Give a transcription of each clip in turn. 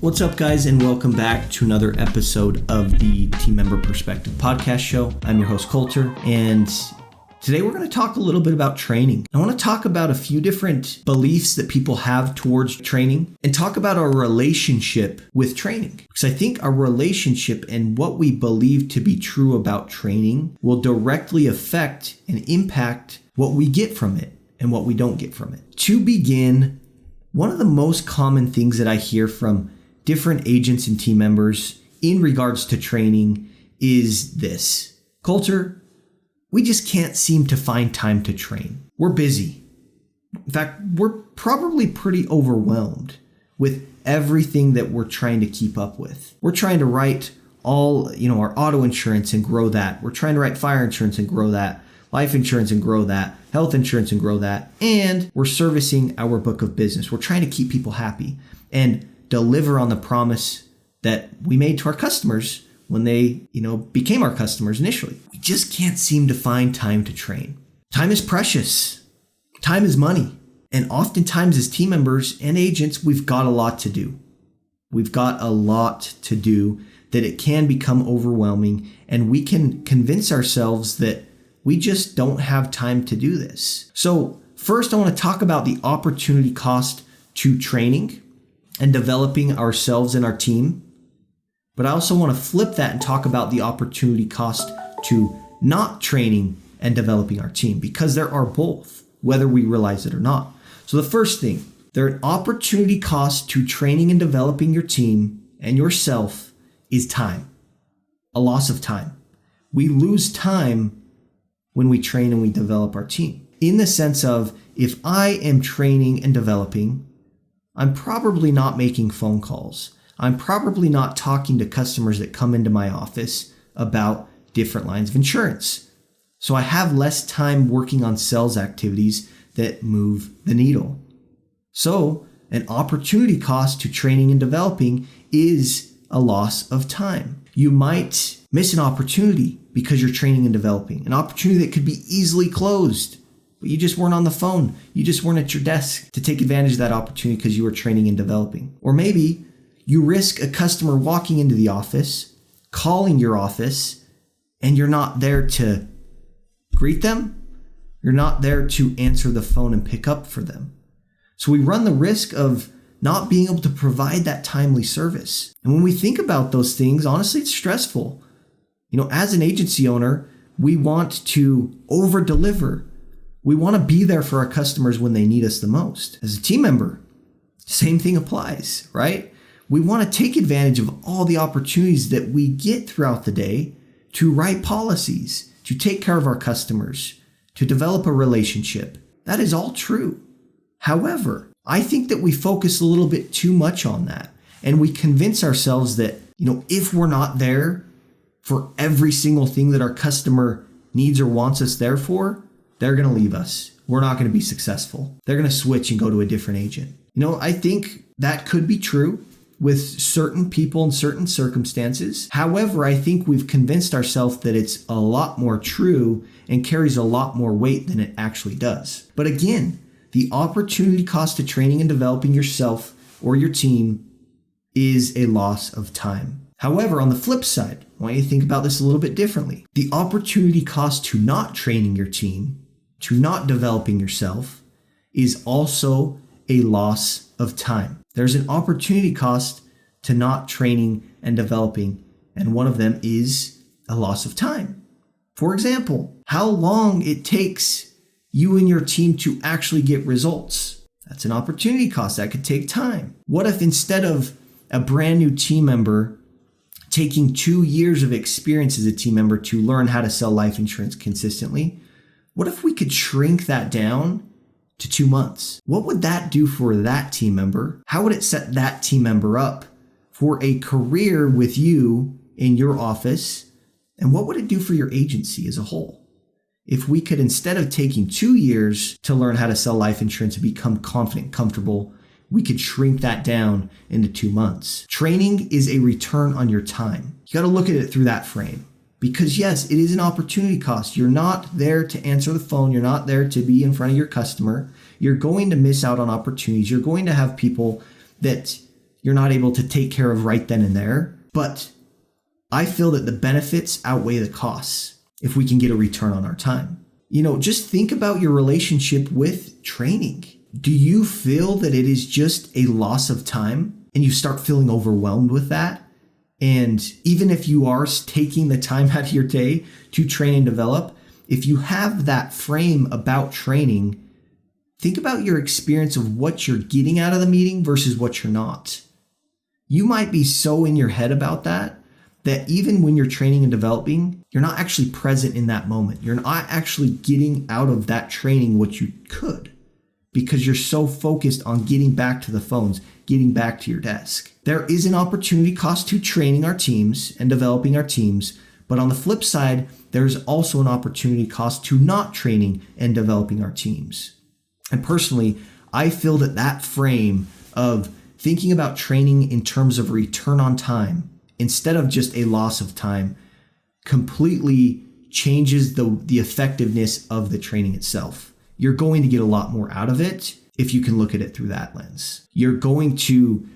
What's up, guys, and welcome back to another episode of the Team Member Perspective podcast show. I'm your host, Coulter, and today we're going to talk a little bit about training. I want to talk about a few different beliefs that people have towards training and talk about our relationship with training. Because I think our relationship and what we believe to be true about training will directly affect and impact what we get from it and what we don't get from it. To begin, one of the most common things that I hear from different agents and team members in regards to training is this: Coulter, we just can't seem to find time to train. We're busy. In fact, we're probably pretty overwhelmed with everything that we're trying to keep up with. We're trying to write all, our auto insurance and grow that. We're trying to write fire insurance and grow that, life insurance and grow that, health insurance and grow that, and we're servicing our book of business. We're trying to keep people happy and deliver on the promise that we made to our customers when they, became our customers initially. We just can't seem to find time to train. Time is precious. Time is money. And oftentimes as team members and agents, we've got a lot to do. We've got a lot to do that it can become overwhelming, and we can convince ourselves that we just don't have time to do this. So first, I want to talk about the opportunity cost to training and developing ourselves and our team. But I also want to flip that and talk about the opportunity cost to not training and developing our team, because there are both, whether we realize it or not. So the first thing, there an opportunity cost to training and developing your team and yourself is time, a loss of time. We lose time when we train and we develop our team, in the sense of, if I am training and developing, I'm probably not making phone calls. I'm probably not talking to customers that come into my office about different lines of insurance. So I have less time working on sales activities that move the needle. So an opportunity cost to training and developing is a loss of time. You might miss an opportunity because you're training and developing, an opportunity that could be easily closed, but you just weren't on the phone. You just weren't at your desk to take advantage of that opportunity because you were training and developing. Or maybe you risk a customer walking into the office, calling your office, and you're not there to greet them. You're not there to answer the phone and pick up for them. So we run the risk of not being able to provide that timely service. And when we think about those things, honestly, it's stressful. As an agency owner, we want to over-deliver. We want to be there for our customers when they need us the most. As a team member, same thing applies, right? We want to take advantage of all the opportunities that we get throughout the day to write policies, to take care of our customers, to develop a relationship. That is all true. However, I think that we focus a little bit too much on that, and we convince ourselves that, if we're not there for every single thing that our customer needs or wants us there for, they're going to leave us. We're not going to be successful. They're going to switch and go to a different agent. I think that could be true with certain people in certain circumstances. However, I think we've convinced ourselves that it's a lot more true and carries a lot more weight than it actually does. But again, the opportunity cost to training and developing yourself or your team is a loss of time. However, on the flip side, I want you to think about this a little bit differently. The opportunity cost to not training your team, to not developing yourself, is also a loss of time. There's an opportunity cost to not training and developing, and one of them is a loss of time. For example, how long it takes you and your team to actually get results. That's an opportunity cost. That could take time. What if instead of a brand new team member taking 2 years of experience as a team member to learn how to sell life insurance consistently, what if we could shrink that down to 2 months? What would that do for that team member? How would it set that team member up for a career with you in your office? And what would it do for your agency as a whole? If we could, instead of taking 2 years to learn how to sell life insurance and become confident, comfortable, we could shrink that down into 2 months. Training is a return on your time. You got to look at it through that frame. Because yes, it is an opportunity cost. You're not there to answer the phone. You're not there to be in front of your customer. You're going to miss out on opportunities. You're going to have people that, you're not able to take care of right then and there. But I feel that the benefits outweigh the costs if we can get a return on our time. Just think about your relationship with training. Do you feel that it is just a loss of time and you start feeling overwhelmed with that? And even if you are taking the time out of your day to train and develop, if you have that frame about training, think about your experience of what you're getting out of the meeting versus what you're not. You might be so in your head about that even when you're training and developing, you're not actually present in that moment. You're not actually getting out of that training what you could because you're so focused on getting back to the phones, getting back to your desk. There is an opportunity cost to training our teams and developing our teams, but on the flip side, there's also an opportunity cost to not training and developing our teams. And personally, I feel that frame of thinking about training in terms of return on time instead of just a loss of time completely changes the effectiveness of the training itself. You're going to get a lot more out of it if you can look at it through that lens. You're going to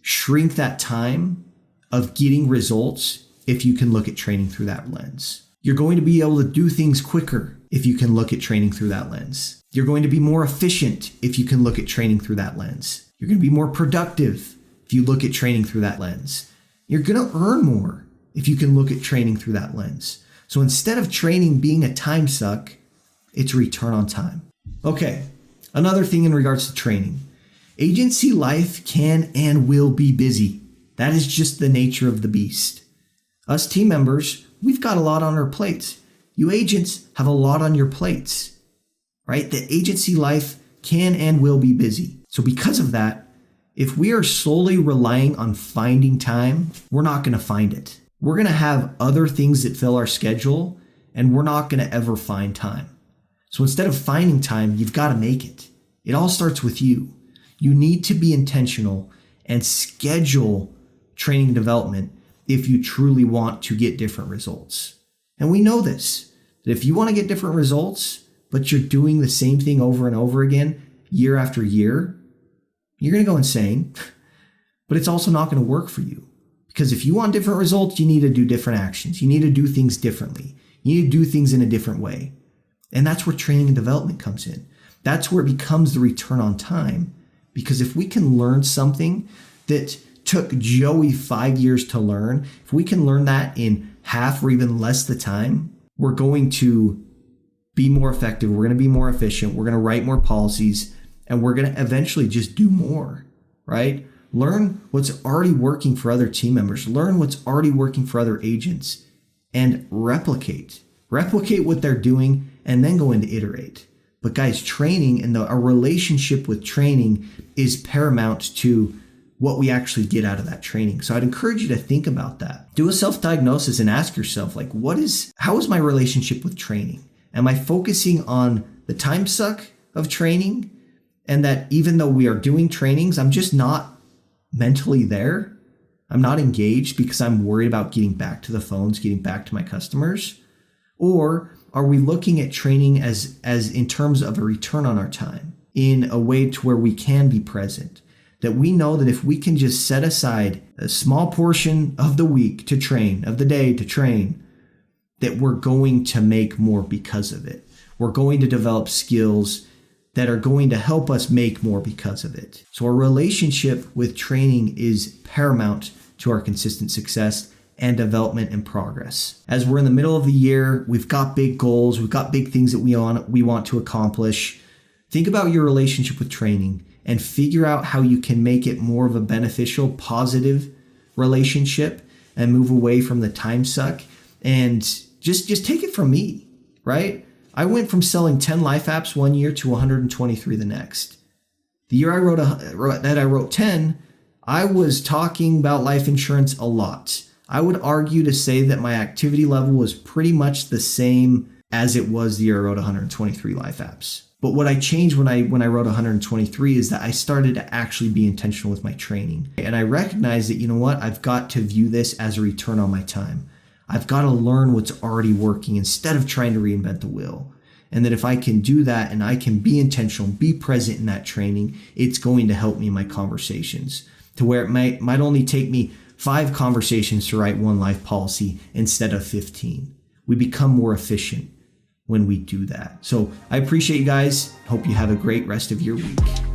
shrink that time of getting results if you can look at training through that lens. You're going to be able to do things quicker if you can look at training through that lens. You're going to be more efficient if you can look at training through that lens. You're going to be more productive if you look at training through that lens. You're going to earn more if you can look at training through that lens. So instead of training being a time suck, it's return on time. Okay, another thing in regards to training. Agency life can and will be busy. That is just the nature of the beast. Us team members, we've got a lot on our plates. You agents have a lot on your plates, right? The agency life can and will be busy. So because of that, if we are solely relying on finding time, we're not going to find it. We're going to have other things that fill our schedule, and we're not going to ever find time. So instead of finding time, you've got to make it. It all starts with you. You need to be intentional and schedule training and development if you truly want to get different results. And we know this, that if you want to get different results, but you're doing the same thing over and over again, year after year, you're going to go insane, but it's also not going to work for you. Because if you want different results, you need to do different actions. You need to do things differently. You need to do things in a different way. And that's where training and development comes in. That's where it becomes the return on time. Because if we can learn something that took Joey 5 years to learn, if we can learn that in half or even less the time, we're going to be more effective. We're going to be more efficient. We're going to write more policies, and we're going to eventually just do more, right? Learn what's already working for other team members. Learn what's already working for other agents and replicate. Replicate what they're doing and then go into iterate. But guys, training and our relationship with training is paramount to what we actually get out of that training. So I'd encourage you to think about that. Do a self-diagnosis and ask yourself, how is my relationship with training? Am I focusing on the time suck of training? And that even though we are doing trainings, I'm just not mentally there. I'm not engaged because I'm worried about getting back to the phones, getting back to my customers. Or are we looking at training as in terms of a return on our time in a way to where we can be present? That we know that if we can just set aside a small portion of the week to train, of the day to train, that we're going to make more because of it. We're going to develop skills that are going to help us make more because of it. So our relationship with training is paramount to our consistent success and development and progress. As we're in the middle of the year, we've got big goals, we've got big things that we want to accomplish. Think about your relationship with training and figure out how you can make it more of a beneficial, positive relationship and move away from the time suck. And just take it from me, right? I went from selling 10 life apps one year to 123 the next. The year I wrote 10, I was talking about life insurance a lot. I would argue to say that my activity level was pretty much the same as it was the year I wrote 123 life apps. But what I changed when I wrote 123 is that I started to actually be intentional with my training. And I recognized that, you know what, I've got to view this as a return on my time. I've got to learn what's already working instead of trying to reinvent the wheel. And that if I can do that and I can be intentional, be present in that training, it's going to help me in my conversations. to where it might only take me 5 conversations to write one life policy instead of 15. We become more efficient when we do that. So I appreciate you guys. Hope you have a great rest of your week.